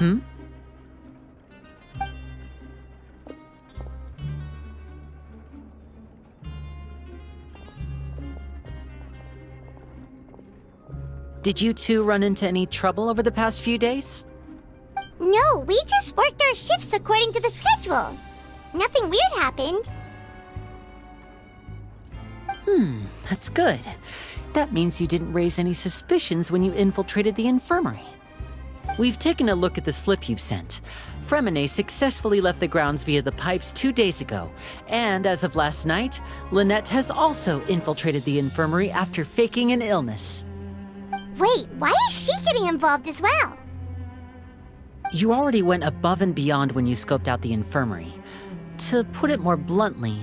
Hmm? Did you two run into any trouble over the past few days? No, we just worked our shifts according to the schedule. Nothing weird happened. That's good. That means you didn't raise any suspicions when you infiltrated the infirmary. We've taken a look at the slip you've sent. Fremine successfully left the grounds via the pipes 2 days ago, and as of last night, Lynette has also infiltrated the infirmary after faking an illness. Wait, why is she getting involved as well? You already went above and beyond when you scoped out the infirmary. To put it more bluntly,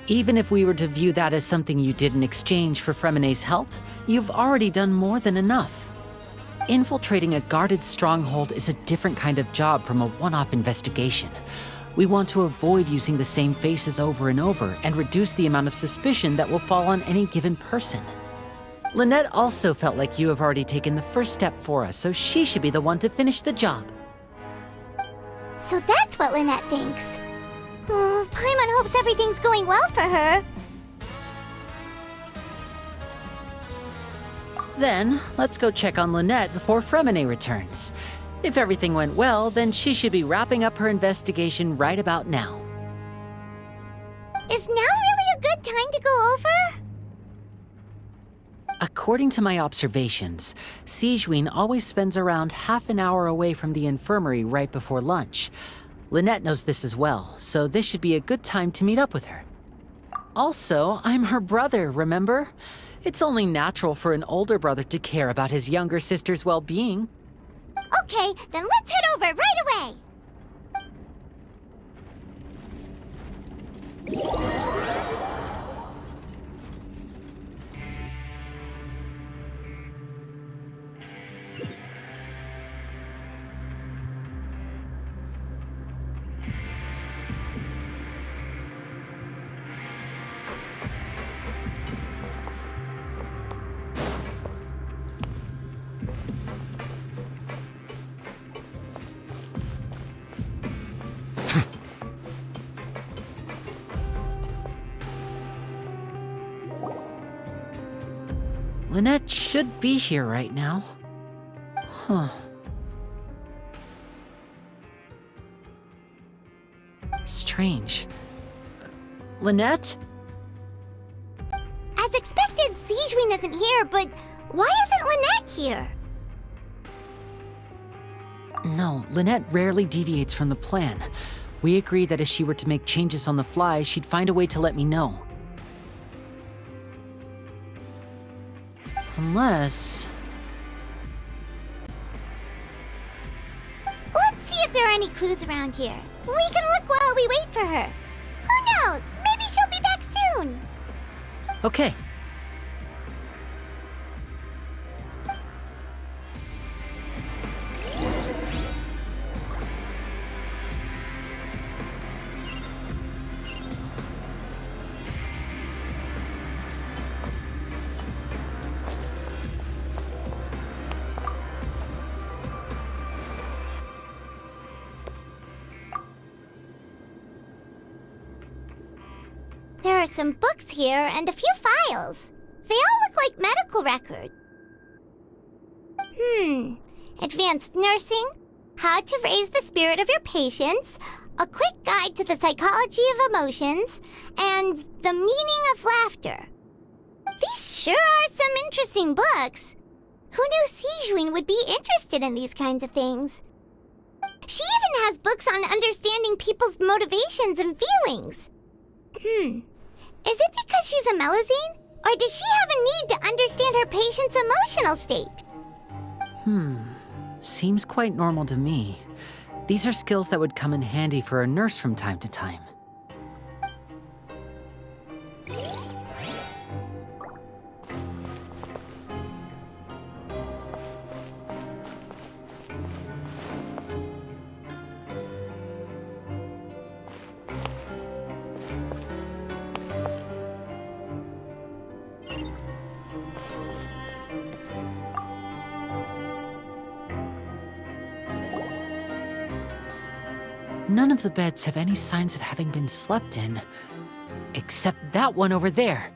even if we were to view that as something you did in exchange for Fremine's help, you've already done more than enough. Infiltrating a guarded stronghold is a different kind of job from a one-off investigation. We want to avoid using the same faces over and over and reduce the amount of suspicion that will fall on any given person. Lynette also felt like you have already taken the first step for us, so she should be the one to finish the job. So that's what Lynette thinks. Oh, Paimon hopes everything's going well for her. Then, let's go check on Lynette before Fremine returns. If everything went well, then she should be wrapping up her investigation right about now. Is now really a good time to go over? According to my observations, Sijuin always spends around half an hour away from the infirmary right before lunch. Lynette knows this as well, so this should be a good time to meet up with her. Also, I'm her brother, remember? It's only natural for an older brother to care about his younger sister's well-being. Okay, then let's head over right away. Lynette should be here right now. Huh. Strange. Lynette? As expected, Sijuin isn't here, but why isn't Lynette here? No, Lynette rarely deviates from the plan. We agreed that if she were to make changes on the fly, she'd find a way to let me know. Unless... Let's see if there are any clues around here. We can look while we wait for her. Who knows? Maybe she'll be back soon. Okay. There are some books here and a few files. They all look like medical records. Advanced nursing, how to raise the spirit of your patients, a quick guide to the psychology of emotions, and the meaning of laughter. These sure are some interesting books. Who knew Sijuin would be interested in these kinds of things? She even has books on understanding people's motivations and feelings. Is it because she's a Melazine? Or does she have a need to understand her patient's emotional state? Seems quite normal to me. These are skills that would come in handy for a nurse from time to time. none of the beds have any signs of having been slept in. Except that one over there.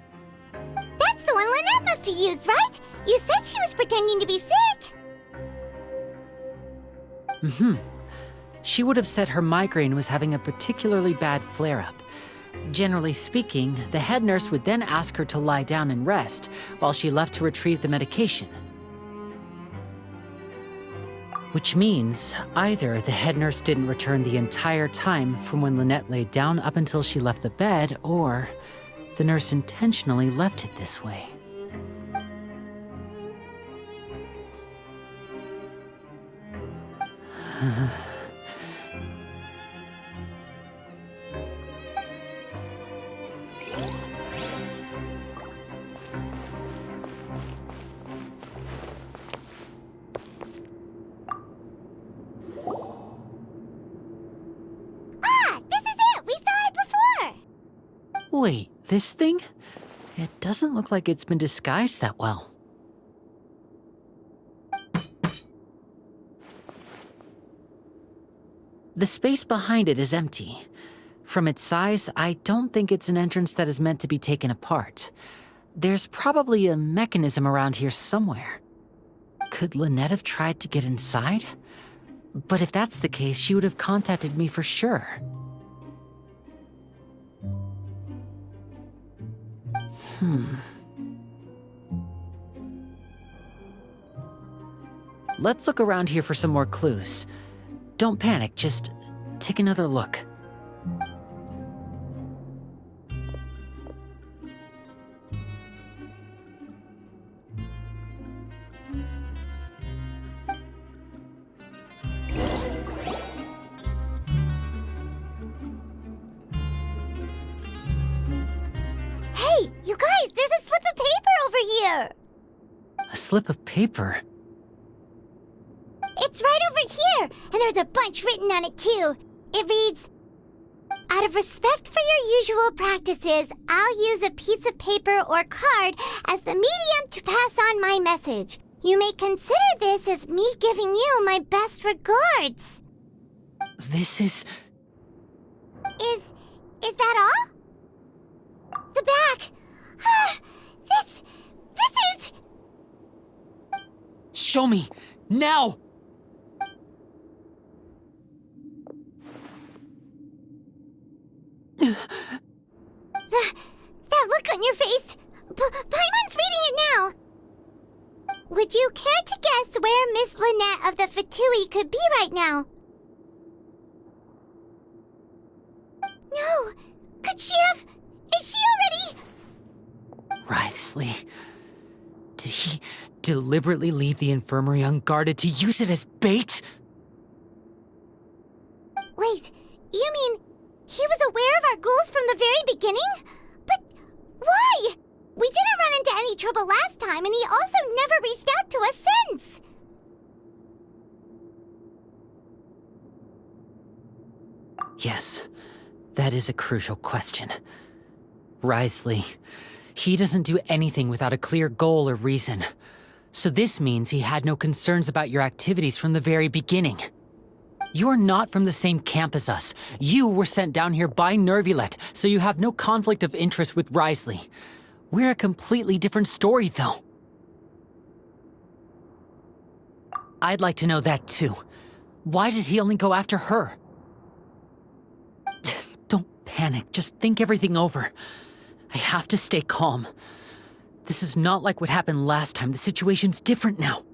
That's the one Lynette must have used, right? You said she was pretending to be sick. She would have said her migraine was having a particularly bad flare-up. Generally speaking, the head nurse would then ask her to lie down and rest while she left to retrieve the medication. Which means either the head nurse didn't return the entire time from when Lynette laid down up until she left the bed, or the nurse intentionally left it this way. Wait, this thing? It doesn't look like it's been disguised that well. The space behind it is empty. From its size, I don't think it's an entrance that is meant to be taken apart. There's probably a mechanism around here somewhere. Could Lynette have tried to get inside? But if that's the case, she would have contacted me for sure. Let's look around here for some more clues. Don't panic, just take another look. Hey, you guys, there's a slip of paper over here! A slip of paper? It's right over here, and there's a bunch written on it too. It reads, "Out of respect for your usual practices, I'll use a piece of paper or card as the medium to pass on my message. You may consider this as me giving you my best regards." This is... Is that all? The back. This is... Show me! Now! That look on your face. Paimon's reading it now. Would you care to guess where Miss Lynette of the Fatui could be right now? No. Could she have... Is she already... Wriothesley. Did he deliberately leave the infirmary unguarded to use it as bait? Wait, you mean he was aware of our goals from the very beginning? But why? We didn't run into any trouble last time, and he also never reached out to us since. Yes, that is a crucial question. Wriothesley, he doesn't do anything without a clear goal or reason. So this means he had no concerns about your activities from the very beginning. You're not from the same camp as us. You were sent down here by Nervulet, so you have no conflict of interest with Wriothesley. We're a completely different story, though. I'd like to know that, too. Why did he only go after her? Don't panic. Just think everything over. I have to stay calm. This is not like what happened last time. The situation's different now.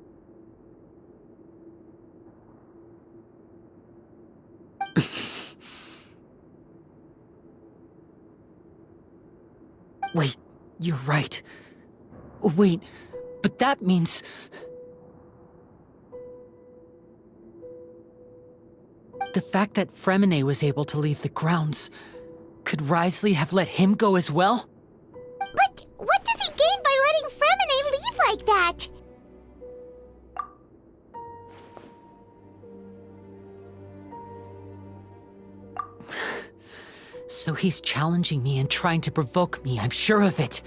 Wait, you're right. Wait, but that means... The fact that Fremine was able to leave the grounds... Could Wriothesley have let him go as well? But what does he gain by letting Fremine leave like that? So he's challenging me and trying to provoke me, I'm sure of it.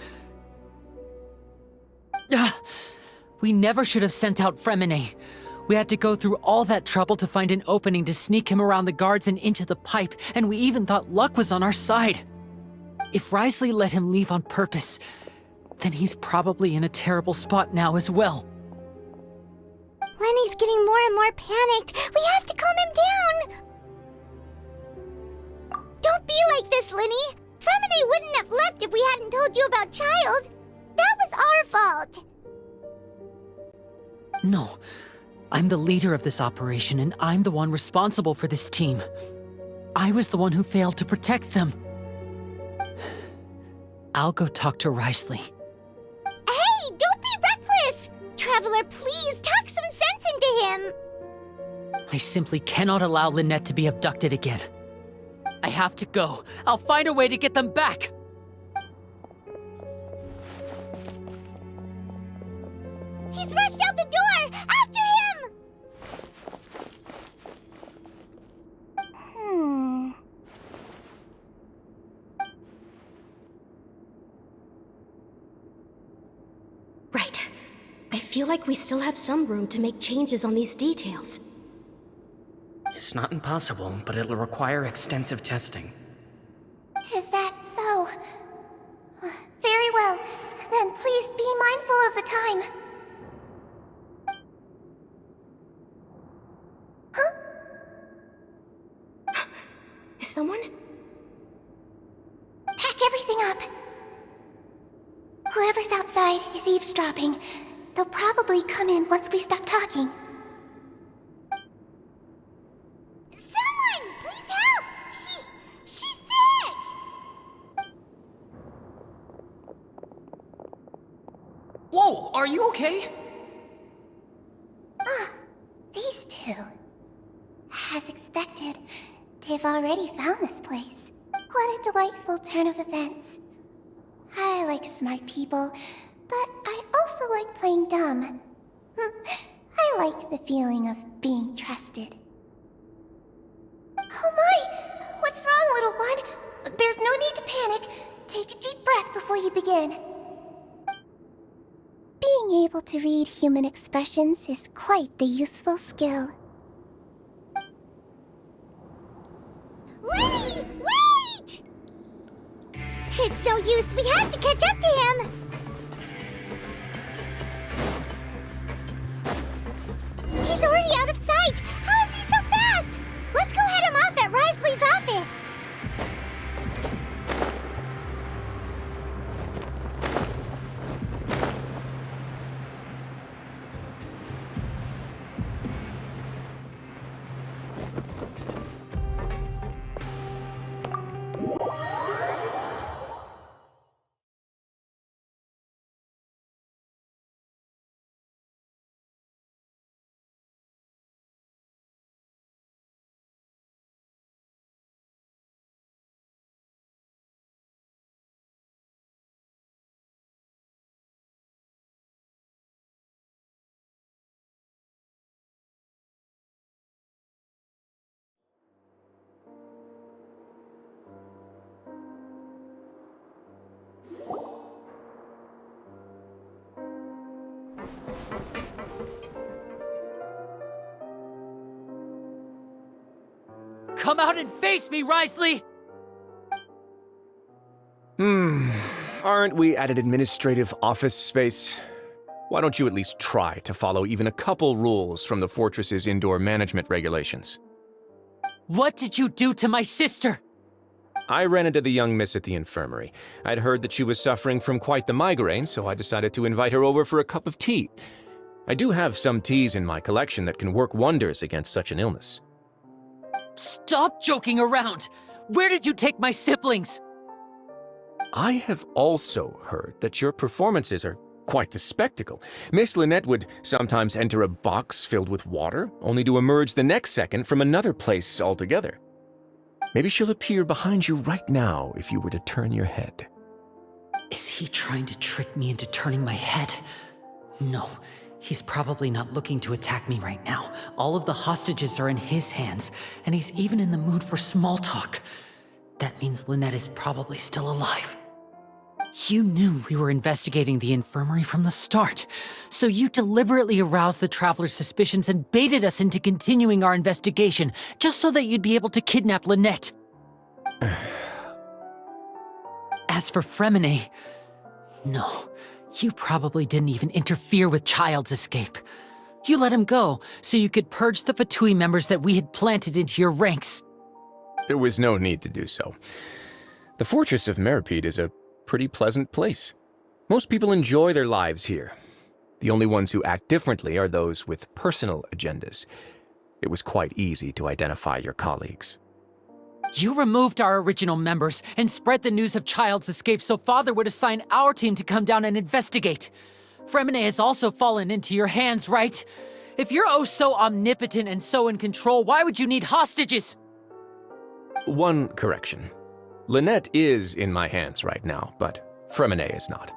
We never should have sent out Fremine. We had to go through all that trouble to find an opening to sneak him around the guards and into the pipe, and we even thought luck was on our side. If Risley let him leave on purpose, then he's probably in a terrible spot now as well. Lenny's getting more and more panicked. We have to calm him down. Don't be like this, Lenny. Fremine wouldn't have left if we hadn't told you about Child. That was our fault. No, I'm the leader of this operation, and I'm the one responsible for this team. I was the one who failed to protect them. I'll go talk to Risley. Hey, don't be reckless! Traveler, please talk some sense into him. I simply cannot allow Lynette to be abducted again. I have to go. I'll find a way to get them back. He's rushed out the door! After him! Right. I feel like we still have some room to make changes on these details. It's not impossible, but it'll require extensive testing. Is that so? Very well. Then please be mindful of the time. Huh? Is someone? Pack everything up. Whoever's outside is eavesdropping. They'll probably come in once we stop talking. Someone! Please help! She's sick! Whoa, are you okay? These two. As expected, they've already found this place. What a delightful turn of events. I like smart people, but I also like playing dumb. I like the feeling of being trusted. Oh my! What's wrong, little one? There's no need to panic. Take a deep breath before you begin. Being able to read human expressions is quite the useful skill. Lenny! Wait! It's no use. We have to catch up to him. He's already out of sight. How is he so fast? Let's go head him off at Risley's office. Come out and face me, Risley! Aren't we at an administrative office space? Why don't you at least try to follow even a couple rules from the fortress's indoor management regulations? What did you do to my sister? I ran into the young miss at the infirmary. I'd heard that she was suffering from quite the migraine, so I decided to invite her over for a cup of tea. I do have some teas in my collection that can work wonders against such an illness. Stop joking around! Where did you take my siblings? I have also heard that your performances are quite the spectacle. Miss Lynette would sometimes enter a box filled with water, only to emerge the next second from another place altogether. Maybe she'll appear behind you right now if you were to turn your head. Is he trying to trick me into turning my head? No, he's probably not looking to attack me right now. All of the hostages are in his hands, and he's even in the mood for small talk. That means Lynette is probably still alive. You knew we were investigating the infirmary from the start, so you deliberately aroused the Traveler's suspicions and baited us into continuing our investigation, just so that you'd be able to kidnap Lynette. As for Fremine, no, you probably didn't even interfere with Child's escape. You let him go, so you could purge the Fatui members that we had planted into your ranks. There was no need to do so. The fortress of Meropine is a pretty pleasant place. Most people enjoy their lives here. The only ones who act differently are those with personal agendas. It was quite easy to identify your colleagues. You removed our original members and spread the news of Child's escape so Father would assign our team to come down and investigate. Fremine has also fallen into your hands, right? If you're oh so omnipotent and so in control, why would you need hostages? One correction. Lynette is in my hands right now, but Fremine is not.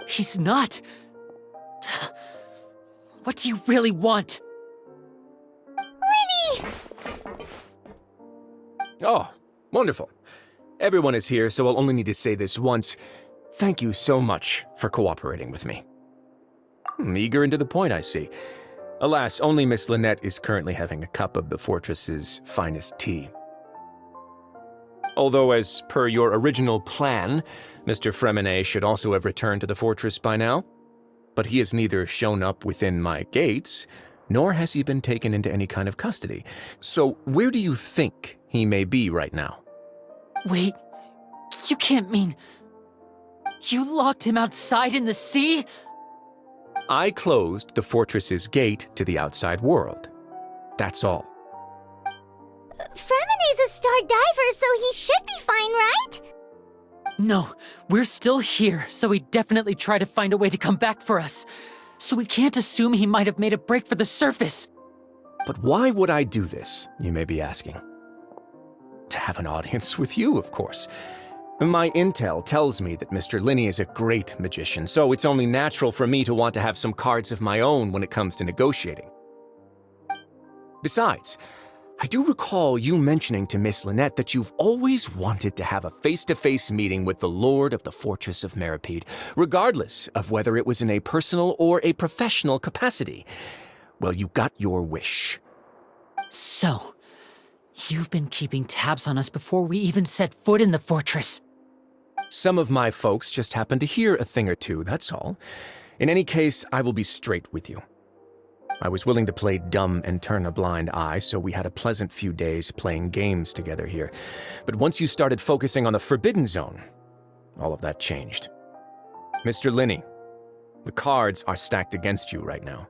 He's not. What do you really want? Linny! Oh, wonderful. Everyone is here, so I'll only need to say this once. Thank you so much for cooperating with me. Eager and to the point, I see. Alas, only Miss Lynette is currently having a cup of the fortress's finest tea. Although, as per your original plan, Mr. Fremine should also have returned to the fortress by now. But he has neither shown up within my gates, nor has he been taken into any kind of custody. So where do you think he may be right now? Wait, you can't mean... You locked him outside in the sea? I closed the fortress's gate to the outside world. That's all. Fremine's a star diver, so he should be fine, right? No, we're still here, so he'd definitely try to find a way to come back for us. So we can't assume he might have made a break for the surface. But why would I do this, you may be asking? To have an audience with you, of course. My intel tells me that Mr. Linney is a great magician, so it's only natural for me to want to have some cards of my own when it comes to negotiating. Besides, I do recall you mentioning to Miss Lynette that you've always wanted to have a face-to-face meeting with the Lord of the Fortress of Meropine, regardless of whether it was in a personal or a professional capacity. Well, you got your wish. So, you've been keeping tabs on us before we even set foot in the fortress. Some of my folks just happened to hear a thing or two, that's all. In any case, I will be straight with you. I was willing to play dumb and turn a blind eye, so we had a pleasant few days playing games together here. But once you started focusing on the Forbidden Zone, all of that changed. Mr. Linney, the cards are stacked against you right now.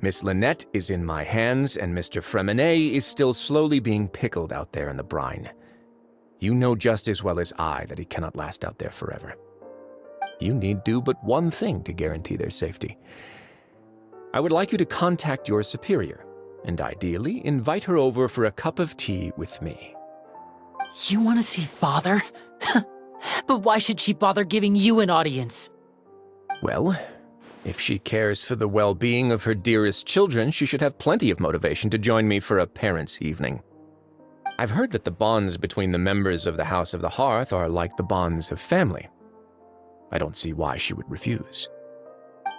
Miss Lynette is in my hands, and Mr. Fremine is still slowly being pickled out there in the brine. You know just as well as I that he cannot last out there forever. You need do but one thing to guarantee their safety. I would like you to contact your superior, and ideally invite her over for a cup of tea with me. You want to see Father? But why should she bother giving you an audience? Well, if she cares for the well-being of her dearest children, she should have plenty of motivation to join me for a parents' evening. I've heard that the bonds between the members of the House of the Hearth are like the bonds of family. I don't see why she would refuse.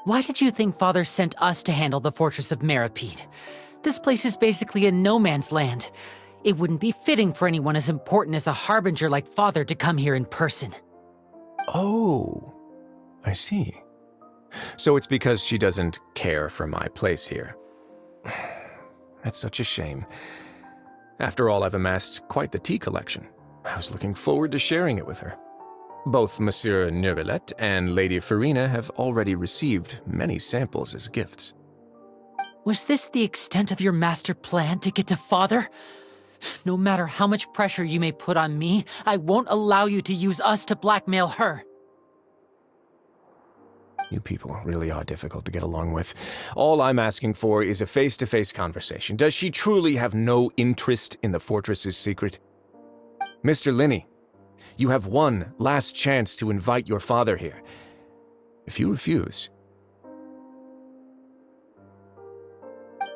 Why did you think Father sent us to handle the Fortress of Meropine? This place is basically a no-man's land. It wouldn't be fitting for anyone as important as a harbinger like Father to come here in person. Oh, I see. So it's because she doesn't care for my place here. That's such a shame. After all, I've amassed quite the tea collection. I was looking forward to sharing it with her. Both Monsieur Neuvillette and Lady Farina have already received many samples as gifts. Was this the extent of your master plan to get to Father? No matter how much pressure you may put on me, I won't allow you to use us to blackmail her. You people really are difficult to get along with. All I'm asking for is a face-to-face conversation. Does she truly have no interest in the fortress's secret? Mr. Linney, you have one last chance to invite your father here. If you refuse...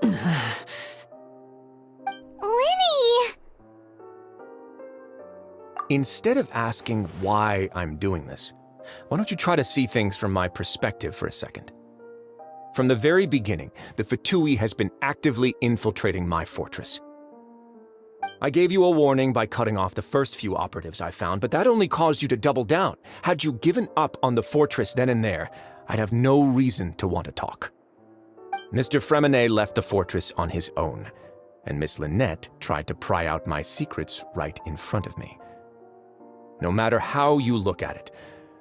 Linny! Instead of asking why I'm doing this, Why don't you try to see things from my perspective for a second? From the very beginning, the Fatui has been actively infiltrating my fortress. I gave you a warning by cutting off the first few operatives I found, but that only caused you to double down. Had you given up on the fortress then and there, I'd have no reason to want to talk. Mr. Fremine left the fortress on his own, and Miss Lynette tried to pry out my secrets right in front of me. No matter how you look at it,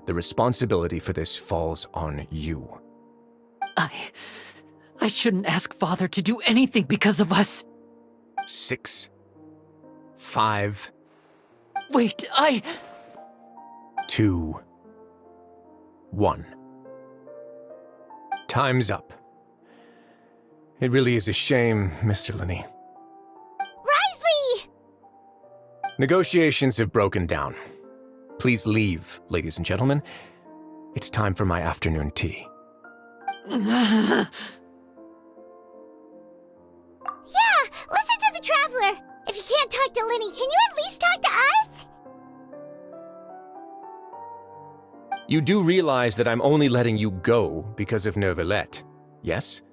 the responsibility for this falls on you. I shouldn't ask Father to do anything because of us. 6, 5, Wait, 2, 1. Time's up. It really is a shame, Mr. Linney. Risley! Negotiations have broken down. Please leave, ladies and gentlemen. It's time for my afternoon tea. Yeah, listen to the Traveler. If you can't talk to Linny, can you at least talk to us? You do realize that I'm only letting you go because of Neuvillette, yes?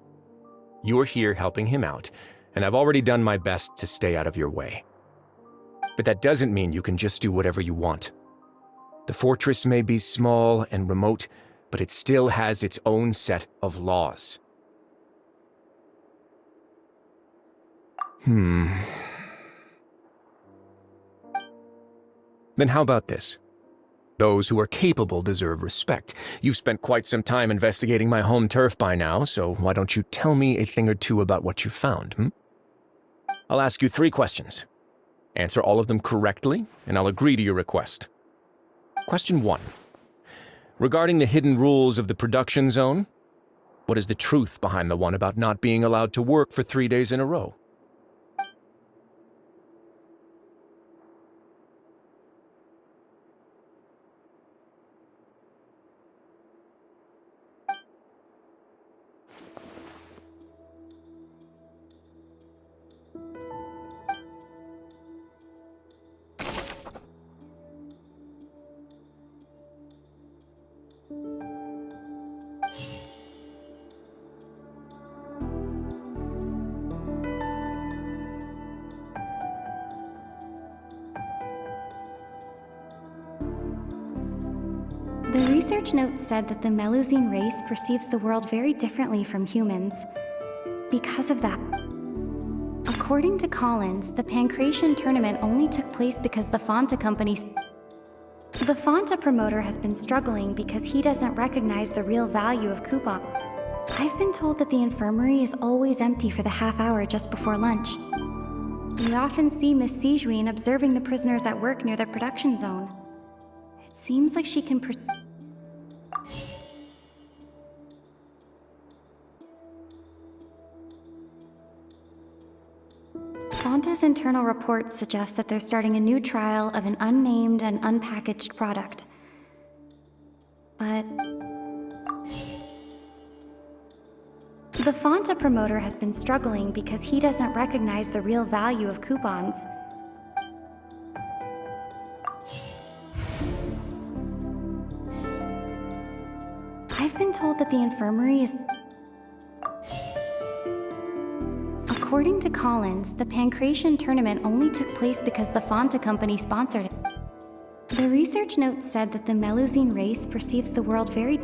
You're here helping him out, and I've already done my best to stay out of your way. But that doesn't mean you can just do whatever you want. The fortress may be small and remote, but it still has its own set of laws. Then how about this? Those who are capable deserve respect. You've spent quite some time investigating my home turf by now, so why don't you tell me a thing or two about what you found, I'll ask you 3 questions. Answer all of them correctly, and I'll agree to your request. Question 1. Regarding the hidden rules of the production zone, what is the truth behind the one about not being allowed to work for 3 days in a row? The research note said that the Melusine race perceives the world very differently from humans. Because of that, according to Collins, the Pancration tournament only took place because the Fanta company's... The Fanta promoter has been struggling because he doesn't recognize the real value of coupon. I've been told that the infirmary is always empty for the half hour just before lunch. We often see Miss Sijuin observing the prisoners at work near the production zone. It seems like she can Fanta's internal reports suggest that they're starting a new trial of an unnamed and unpackaged product. But the Fanta promoter has been struggling because he doesn't recognize the real value of coupons. I've been told that the infirmary is... According to Collins, the Pancration tournament only took place because the Fanta company sponsored it. The research note said that the Melusine race perceives the world very...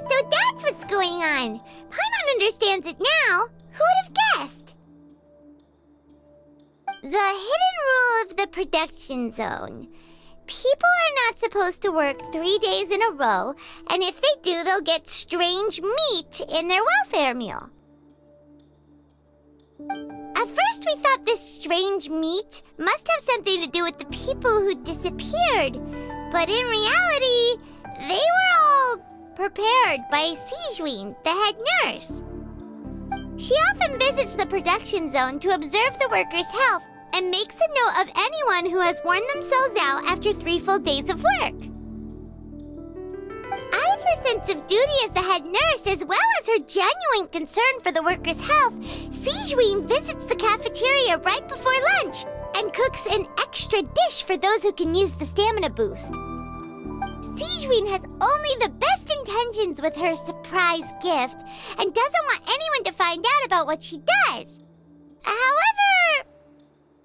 So that's what's going on. Paimon understands it now. Who would have guessed? The hidden rule of the production zone. People are not supposed to work 3 days in a row, and if they do, they'll get strange meat in their welfare meal. At first, we thought this strange meat must have something to do with the people who disappeared, but in reality, they were all prepared by Sijuin, the head nurse. She often visits the production zone to observe the workers' health and makes a note of anyone who has worn themselves out after 3 full days of work. Out of her sense of duty as the head nurse, as well as her genuine concern for the workers' health, Sijuin visits the cafeteria right before lunch and cooks an extra dish for those who can use the stamina boost. Sijuin has only the best intentions with her surprise gift and doesn't want anyone to find out about what she does. However,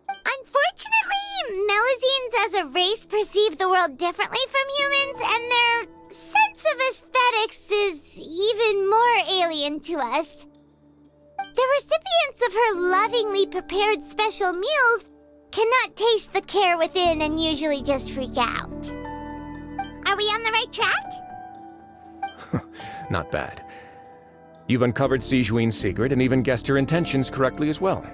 unfortunately, Melusines as a race perceive the world differently from humans, and their sense of aesthetics is even more alien to us. The recipients of her lovingly prepared special meals cannot taste the care within and usually just freak out. Are we on the right track? Not bad. You've uncovered Sijuin's secret and even guessed her intentions correctly as well.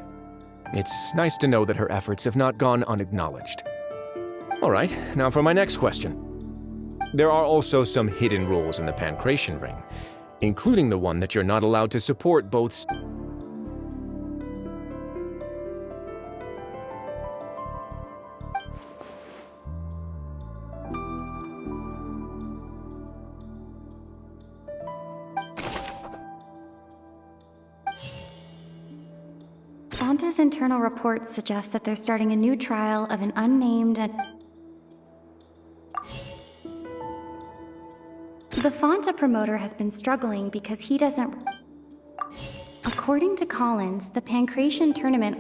It's nice to know that her efforts have not gone unacknowledged. All right, now for my next question. There are also some hidden rules in the Pancration Ring, including the one that you're not allowed to support both. Fonta's internal reports suggest that they're starting a new trial of an unnamed The Fonta promoter has been struggling because he doesn't... According to Collins, the Pancration tournament...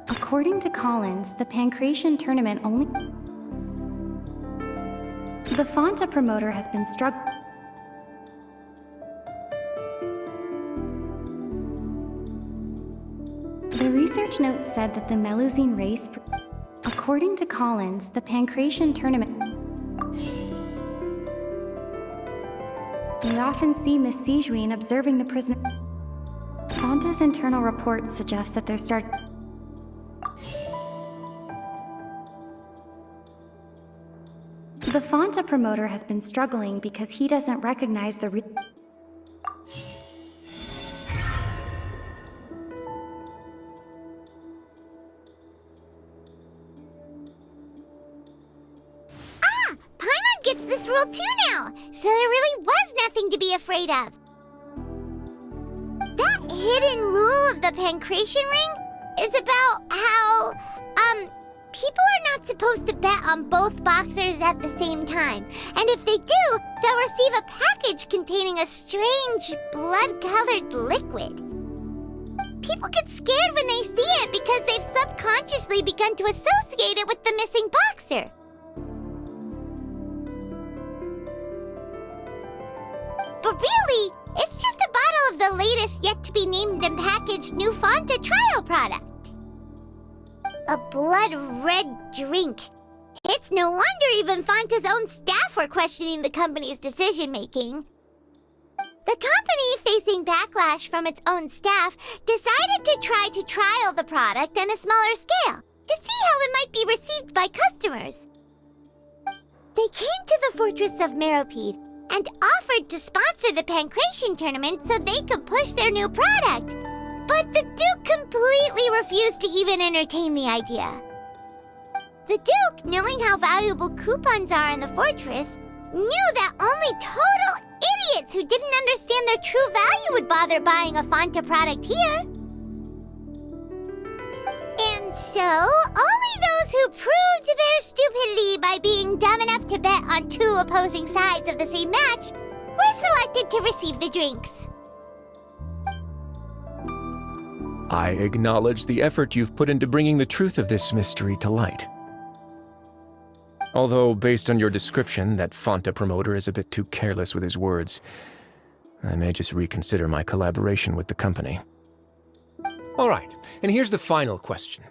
According to Collins, the Pancration tournament only... The Fonta promoter has been struggling... The research note said that the Melusine race... According to Collins, the Pancration tournament... We often see Miss Sijuin observing the prisoner... Fonta's internal reports suggest that they're starting... The Fonta promoter has been struggling because he doesn't recognize the Paimon gets this rule too now, so there really was nothing to be afraid of. That hidden rule of the Pancration Ring is about how, people are not supposed to bet on both boxers at the same time. And if they do, they'll receive a package containing a strange, blood-colored liquid. People get scared when they see it because they've subconsciously begun to associate it with the missing boxer. But really, it's just a bottle of the latest yet-to-be-named and packaged new Fonta trial product. A blood-red drink. It's no wonder even Fonta's own staff were questioning the company's decision-making. The company, facing backlash from its own staff, decided to try to trial the product on a smaller scale to see how it might be received by customers. They came to the fortress of Meropine and offered to sponsor the Pancration tournament so they could push their new product. But the Duke completely refused to even entertain the idea. The Duke, knowing how valuable coupons are in the fortress, knew that only total idiots who didn't understand their true value would bother buying a Fonta product here. And so, only those who proved their stupidity by being dumb enough to bet on two opposing sides of the same match were selected to receive the drinks. I acknowledge the effort you've put into bringing the truth of this mystery to light. Although, based on your description, that Fonta promoter is a bit too careless with his words, I may just reconsider my collaboration with the company. All right, and here's the final question.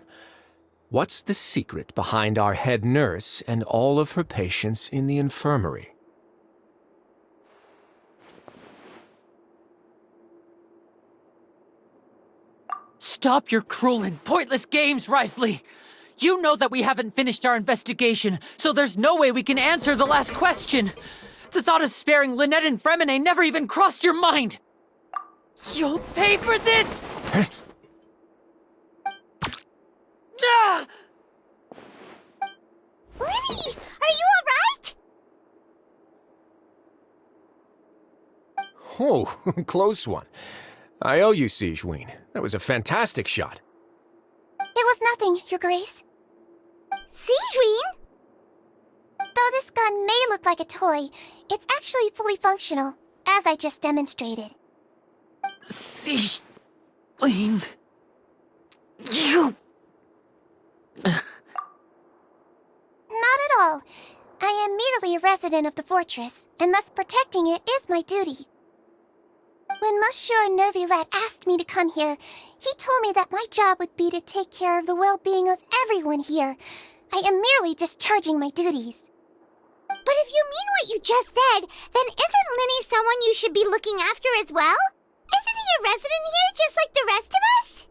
What's the secret behind our head nurse and all of her patients in the infirmary? Stop your cruel and pointless games, Risley! You know that we haven't finished our investigation, so there's no way we can answer the last question! The thought of sparing Lynette and Fremine never even crossed your mind! You'll pay for this! Lenny, are you alright? Oh, close one. I owe you, Sigeween. That was a fantastic shot. It was nothing, Your Grace. Sigeween? Though this gun may look like a toy, it's actually fully functional, as I just demonstrated. Sigeween. You. Not at all. I am merely a resident of the fortress, and thus protecting it is my duty. When Monsieur Nervulette asked me to come here, he told me that my job would be to take care of the well-being of everyone here. I am merely discharging my duties. But if you mean what you just said, then isn't Lenny someone you should be looking after as well? Isn't he a resident here just like the rest of us?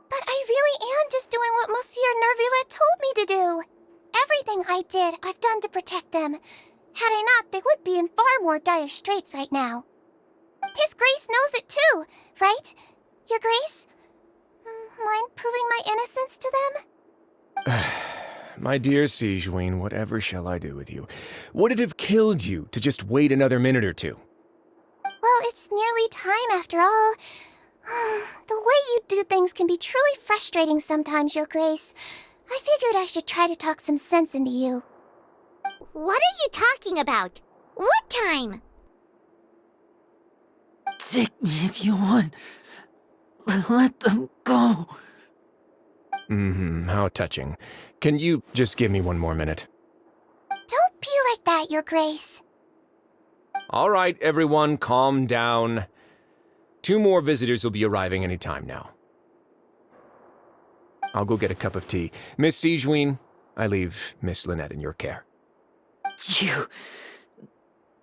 But I really am just doing what Monsieur Nervulette told me to do. Everything I did, I've done to protect them. Had I not, they would be in far more dire straits right now. His Grace knows it too, right? Your Grace? Mind proving my innocence to them? My dear Sigeween, whatever shall I do with you? Would it have killed you to just wait another minute or two? Well, it's nearly time after all. The way you do things can be truly frustrating sometimes, Your Grace. I figured I should try to talk some sense into you. What are you talking about? What time? Take me if you want. Let them go. How touching. Can you just give me one more minute? Don't be like that, Your Grace. All right, everyone, calm down. 2 more visitors will be arriving any time now. I'll go get a cup of tea. Miss Sigeween, I leave Miss Lynette in your care. You.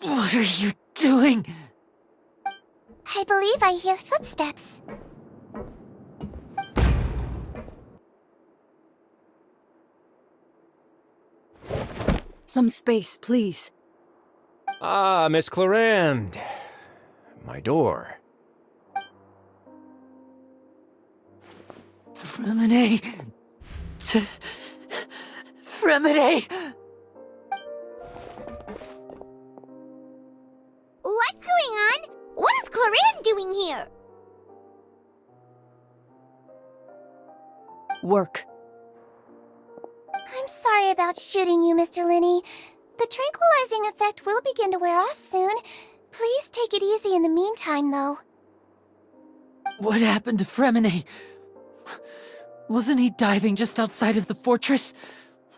What are you doing? I believe I hear footsteps. Some space, please. Ah, Miss Clarande. My door. Fremine. Fremine. What's going on? What is Clarande doing here? Work. I'm sorry about shooting you, Mr. Linney. The tranquilizing effect will begin to wear off soon. Please take it easy in the meantime, though. What happened to Fremine? Wasn't he diving just outside of the fortress?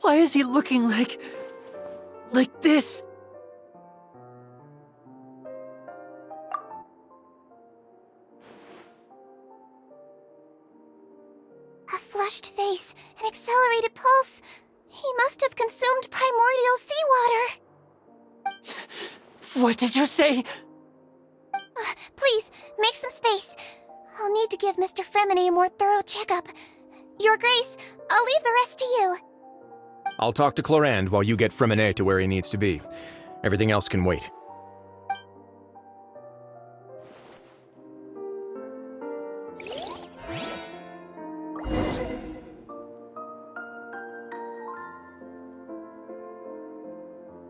Why is he looking like this? A flushed face, an accelerated pulse. He must have consumed primordial seawater. What did you say? Please, make some space. I'll need to give Mr. Fremine a more thorough checkup. Your Grace, I'll leave the rest to you. I'll talk to Clarande while you get Fremine to where he needs to be. Everything else can wait.